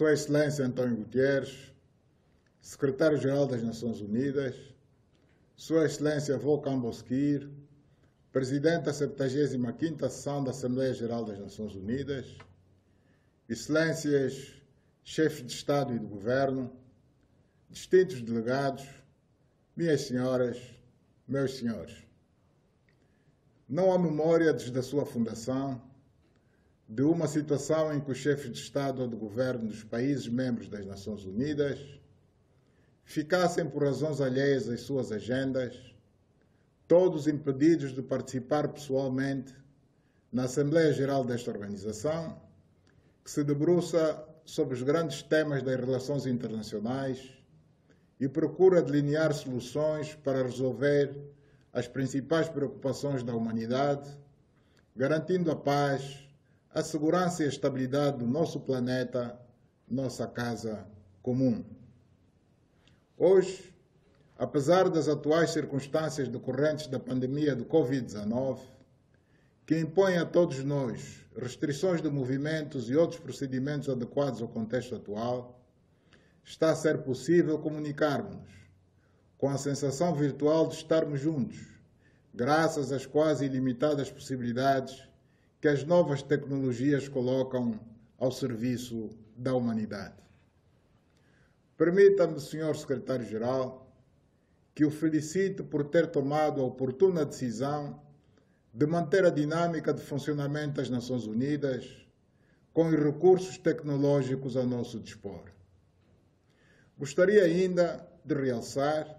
Sua Excelência António Guterres, Secretário-Geral das Nações Unidas, Sua Excelência Volkan Bozkır, Presidente da 75ª Sessão da Assembleia Geral das Nações Unidas, Excelências, Chefes de Estado e de Governo, distintos delegados, minhas senhoras, meus senhores. Não há memória desde a sua fundação de uma situação em que os chefes de Estado ou de Governo dos países membros das Nações Unidas ficassem por razões alheias às suas agendas, todos impedidos de participar pessoalmente na Assembleia Geral desta organização, que se debruça sobre os grandes temas das relações internacionais e procura delinear soluções para resolver as principais preocupações da humanidade, garantindo a paz, a segurança e a estabilidade do nosso planeta, nossa casa comum. Hoje, apesar das atuais circunstâncias decorrentes da pandemia do Covid-19, que impõem a todos nós restrições de movimentos e outros procedimentos adequados ao contexto atual, está a ser possível comunicarmos com a sensação virtual de estarmos juntos, graças às quase ilimitadas possibilidades que as novas tecnologias colocam ao serviço da humanidade. Permita-me, Sr. Secretário-Geral, que o felicite por ter tomado a oportuna decisão de manter a dinâmica de funcionamento das Nações Unidas com os recursos tecnológicos a nosso dispor. Gostaria ainda de realçar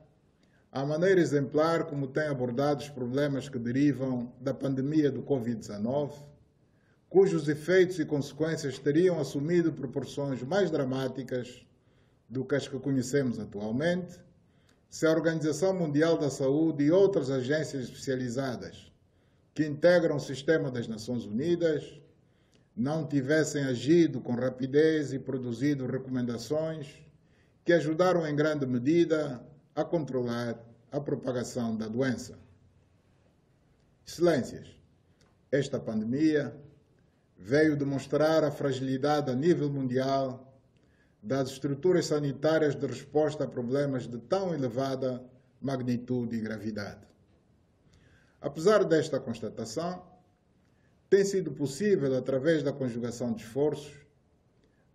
a maneira exemplar como tem abordado os problemas que derivam da pandemia do Covid-19, cujos efeitos e consequências teriam assumido proporções mais dramáticas do que as que conhecemos atualmente, se a Organização Mundial da Saúde e outras agências especializadas que integram o sistema das Nações Unidas não tivessem agido com rapidez e produzido recomendações que ajudaram em grande medida a controlar a propagação da doença. Excelências, esta pandemia veio demonstrar a fragilidade a nível mundial das estruturas sanitárias de resposta a problemas de tão elevada magnitude e gravidade. Apesar desta constatação, tem sido possível, através da conjugação de esforços,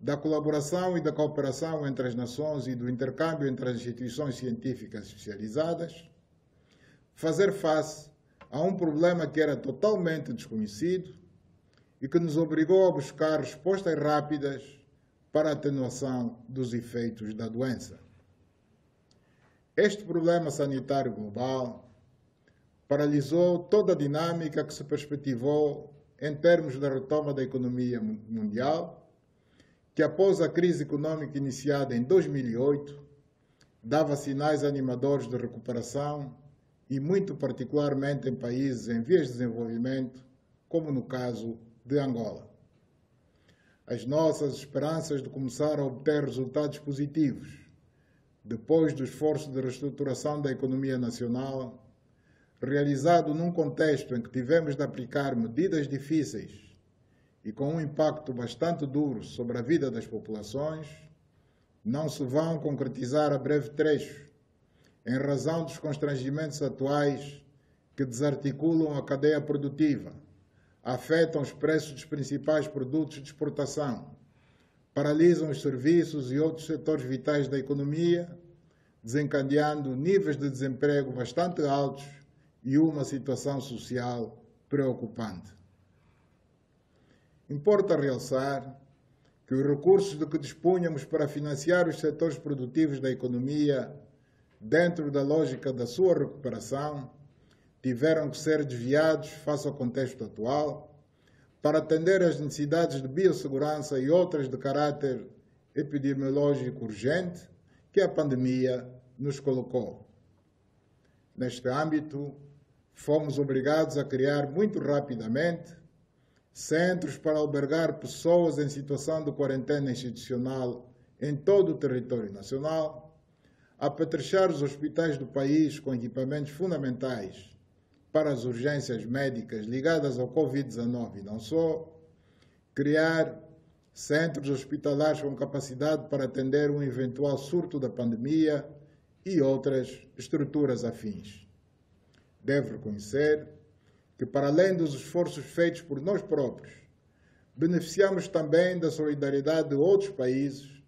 da colaboração e da cooperação entre as nações e do intercâmbio entre as instituições científicas especializadas, fazer face a um problema que era totalmente desconhecido e que nos obrigou a buscar respostas rápidas para a atenuação dos efeitos da doença. Este problema sanitário global paralisou toda a dinâmica que se perspectivou em termos da retoma da economia mundial, que após a crise econômica iniciada em 2008, dava sinais animadores de recuperação e muito particularmente em países em vias de desenvolvimento, como no caso de Angola. As nossas esperanças de começar a obter resultados positivos, depois do esforço de reestruturação da economia nacional, realizado num contexto em que tivemos de aplicar medidas difíceis e com um impacto bastante duro sobre a vida das populações, não se vão concretizar a breve trecho, em razão dos constrangimentos atuais que desarticulam a cadeia produtiva, afetam os preços dos principais produtos de exportação, paralisam os serviços e outros setores vitais da economia, desencadeando níveis de desemprego bastante altos e uma situação social preocupante. Importa realçar que os recursos de que dispunhamos para financiar os setores produtivos da economia, dentro da lógica da sua recuperação, tiveram que ser desviados face ao contexto atual para atender às necessidades de biossegurança e outras de caráter epidemiológico urgente que a pandemia nos colocou. Neste âmbito, fomos obrigados a criar muito rapidamente centros para albergar pessoas em situação de quarentena institucional em todo o território nacional, apetrechar os hospitais do país com equipamentos fundamentais para as urgências médicas ligadas ao Covid-19 e não só, criar centros hospitalares com capacidade para atender um eventual surto da pandemia e outras estruturas afins. Devo reconhecer que, para além dos esforços feitos por nós próprios, beneficiamos também da solidariedade de outros países,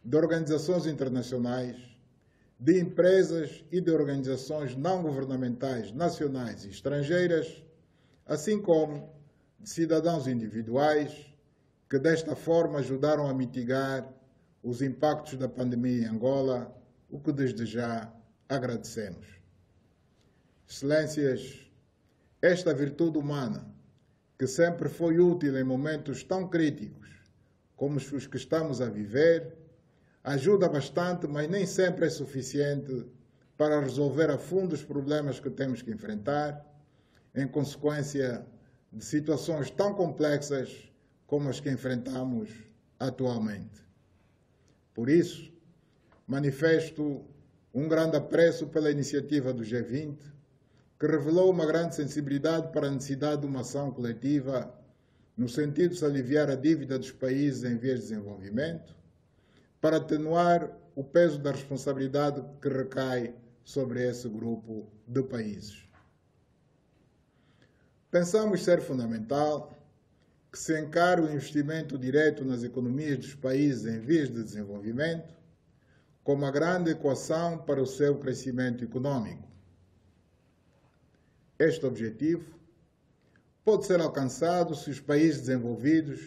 de organizações internacionais, de empresas e de organizações não governamentais nacionais e estrangeiras, assim como de cidadãos individuais que desta forma ajudaram a mitigar os impactos da pandemia em Angola, o que desde já agradecemos. Excelências, esta virtude humana, que sempre foi útil em momentos tão críticos como os que estamos a viver, ajuda bastante, mas nem sempre é suficiente para resolver a fundo os problemas que temos que enfrentar, em consequência de situações tão complexas como as que enfrentamos atualmente. Por isso, manifesto um grande apreço pela iniciativa do G20, que revelou uma grande sensibilidade para a necessidade de uma ação coletiva no sentido de se aliviar a dívida dos países em vias de desenvolvimento, para atenuar o peso da responsabilidade que recai sobre esse grupo de países. Pensamos ser fundamental que se encare o investimento direto nas economias dos países em vias de desenvolvimento como a grande equação para o seu crescimento econômico. Este objetivo pode ser alcançado se os países desenvolvidos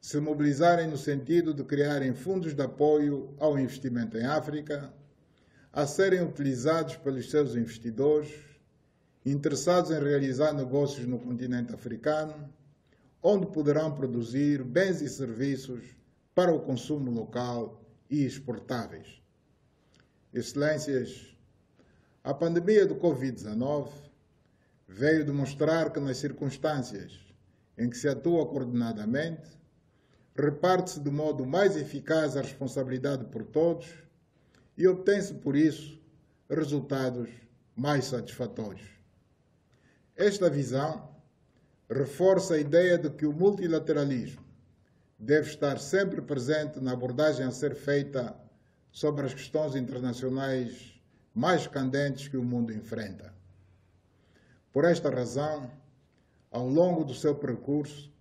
se mobilizarem no sentido de criarem fundos de apoio ao investimento em África, a serem utilizados pelos seus investidores interessados em realizar negócios no continente africano, onde poderão produzir bens e serviços para o consumo local e exportáveis. Excelências, a pandemia do Covid-19 veio demonstrar que, nas circunstâncias em que se atua coordenadamente, reparte-se de modo mais eficaz a responsabilidade por todos e obtém-se, por isso, resultados mais satisfatórios. Esta visão reforça a ideia de que o multilateralismo deve estar sempre presente na abordagem a ser feita sobre as questões internacionais mais candentes que o mundo enfrenta. Por esta razão, ao longo do seu percurso,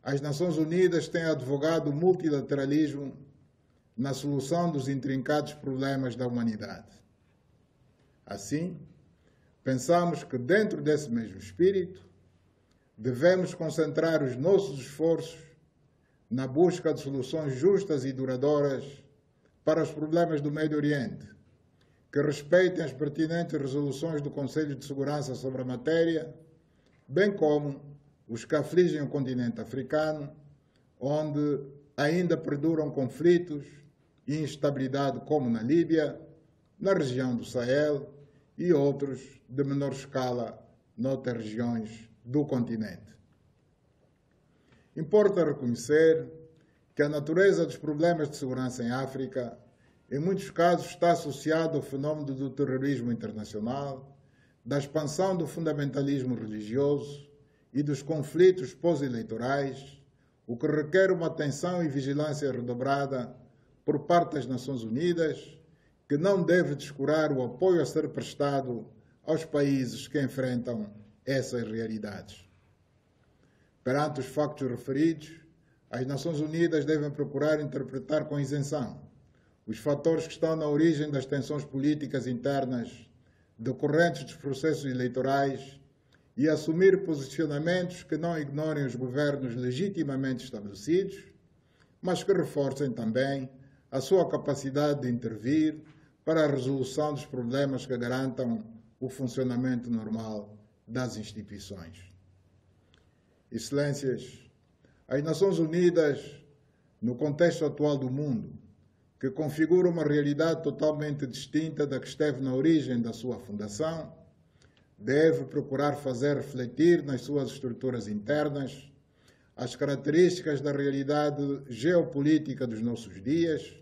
as Nações Unidas têm advogado o multilateralismo na solução dos intrincados problemas da humanidade. Assim, pensamos que, dentro desse mesmo espírito, devemos concentrar os nossos esforços na busca de soluções justas e duradouras para os problemas do Médio Oriente, que respeitem as pertinentes resoluções do Conselho de Segurança sobre a matéria, bem como os que afligem o continente africano, onde ainda perduram conflitos e instabilidade como na Líbia, na região do Sahel e outros de menor escala noutras regiões do continente. Importa reconhecer que a natureza dos problemas de segurança em África, em muitos casos, está associada ao fenômeno do terrorismo internacional, da expansão do fundamentalismo religioso e dos conflitos pós-eleitorais, o que requer uma atenção e vigilância redobrada por parte das Nações Unidas, que não deve descurar o apoio a ser prestado aos países que enfrentam essas realidades. Perante os factos referidos, as Nações Unidas devem procurar interpretar com isenção os fatores que estão na origem das tensões políticas internas decorrentes dos processos eleitorais e assumir posicionamentos que não ignorem os governos legitimamente estabelecidos, mas que reforcem também a sua capacidade de intervir para a resolução dos problemas que garantam o funcionamento normal das instituições. Excelências, as Nações Unidas, no contexto atual do mundo, que configura uma realidade totalmente distinta da que esteve na origem da sua fundação, deve procurar fazer refletir nas suas estruturas internas as características da realidade geopolítica dos nossos dias,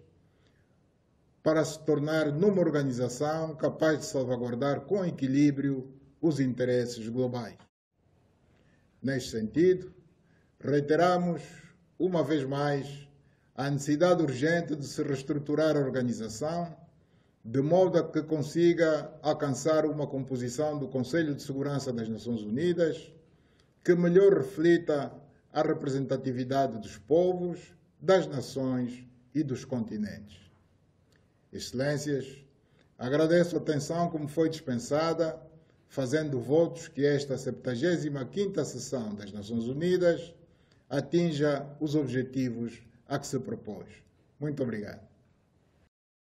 para se tornar numa organização capaz de salvaguardar com equilíbrio os interesses globais. Neste sentido, reiteramos uma vez mais, a necessidade urgente de se reestruturar a organização, de modo a que consiga alcançar uma composição do Conselho de Segurança das Nações Unidas que melhor reflita a representatividade dos povos, das nações e dos continentes. Excelências, agradeço a atenção como foi dispensada, fazendo votos que esta 75ª sessão das Nações Unidas atinja os objetivos a que se propôs. Muito obrigado.